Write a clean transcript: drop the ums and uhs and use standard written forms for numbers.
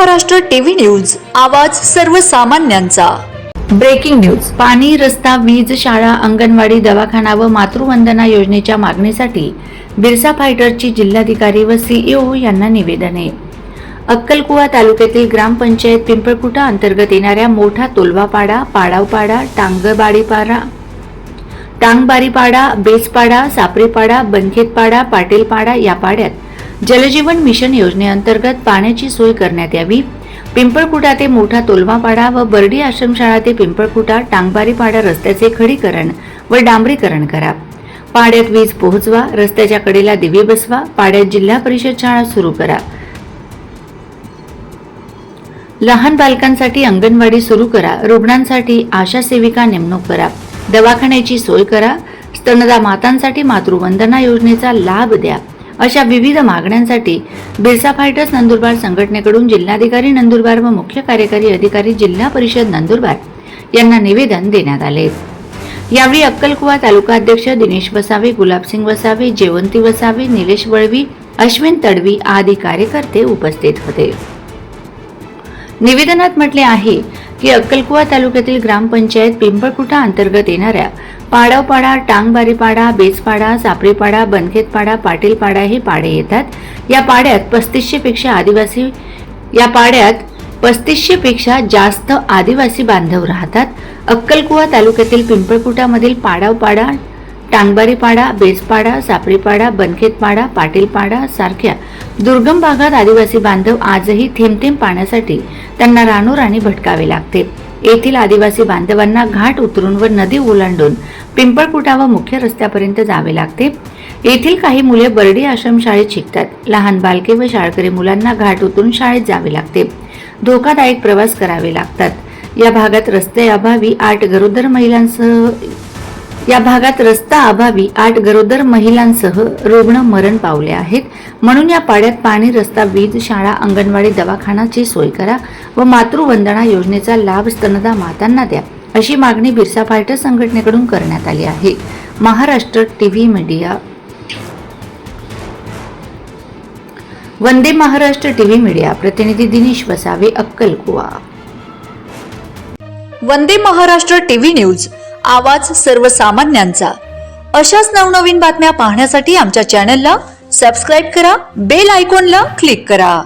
Maharashtra TV news, आवाज सर्वसामान्यांचा। Breaking news. पाणी, रस्ता, वीज, शाळा, अंगणवाडी, दवाखाना व मातृवंदना योजनेच्या मागणीसाठी बिरसा फायटरची जिल्हाधिकारी व सीईओ यांना निवेदन आहे। अक्कलकुवा तालुक्यातील ग्रामपंचायत पिंपळकुटा अंतर्गत येणाऱ्या मोठा तोलवापाडा, पाडावपाडा, टांगबारीपाडा, बेसपाडा, सापरीपाडा, बनखेतपाडा, पाटीलपाडा या पाड्यात जलजीवन मिशन योजनेअंतर्गत पाण्याची सोय करण्यात यावी। पिंपळकुटा ते मोठा तोलवापाडा व बर्डी आश्रमशाळा ते पिंपळकुटा टांगबारीपाडा रस्त्याचे खडीकरण व डांबरीकरण करा। पाड्यात वीज पोहोचवा, रस्त्याच्या कडेला दिवे बसवा, पाड्यात जिल्हा परिषद शाळा सुरू करा, लहान बालकांसाठी अंगणवाडी सुरू करा, रुग्णांसाठी आशा सेविका नेमणूक करा, दवाखान्याची सोय करा, स्तनदा मातांसाठी मातृवंदना योजनेचा लाभ द्या, अशा विविध मागण्यांसाठी बिरसा फायटर्स नंदुरबार संघटनेकडून जिल्हाधिकारी नंदुरबार व मुख्य कार्यकारी अधिकारी जिल्हा परिषद नंदुरबार यांना निवेदन देण्यात आले। यावेळी अक्कलकुवा तालुका अध्यक्ष दिनेश वसावे, गुलाबसिंग वसावे, जयवंती वसावे, निलेश वळवी, अश्विन तडवी आदी कार्यकर्ते उपस्थित होते। निवेदनात म्हटले आहे की अक्कलकुवा तालुक्यातील ग्रामपंचायत पिंपळकुटा अंतर्गत येणाऱ्या पाडावपाडा, टांगबारीपाडा, बेसपाडा, सापरीपाडा, बनखेतपाडा, पाटीलपाडा हे पाडे येतात। या पाड्यात 3500 पेक्षा जास्त आदिवासी बांधव राहतात। अक्कलकुवा तालुक्यातील पिंपळकुटामधील पाडावपाडा, टांगबारीपाडा, बेसपाडा, सापरीपाडा, बनखेतपाडा, पाटीलपाडा सारख्या दुर्गम भागात आदिवासी बांधव आजही थेंब पाण्यासाठी त्यांना रानोराणी भटकावे लागते। येथील आदिवासी बांधवांना घाट उतरून व नदी ओलांडून पिंपळकुटा व मुख्य रस्त्यापर्यंत जावे लागते। येथील काही मुले बर्डी आश्रम शाळेत शिकतात। लहान बालके व शाळकरी मुलांना घाट उतरून शाळेत जावे लागते, धोकादायक प्रवास करावे लागतात। या भागात रस्ता अभावी 8 गरोदर महिलांसह रुग्ण मरण पावले आहेत। म्हणून या पाड्यात पाणी, रस्ता, वीज, शाळा, अंगणवाडी, दवाखानाची सोय करा व मातृवंदना योजनेचा लाभ स्तनदा मातांना द्या, अशी मागणी बिरसा फायटर संघटनेकडून करण्यात आली आहे। Maharashtra TV media, Vande Maharashtra TV media प्रतिनिधी दिनेश वसावे, अक्कलकुवा। वंदे महाराष्ट्र टीव्ही न्यूज, आवाज सर्वसामान्यांचा। अशाच नवनवीन बातम्या पाहण्यासाठी आमच्या चॅनलला सबस्क्राइब करा, बेल आयकॉनला क्लिक करा।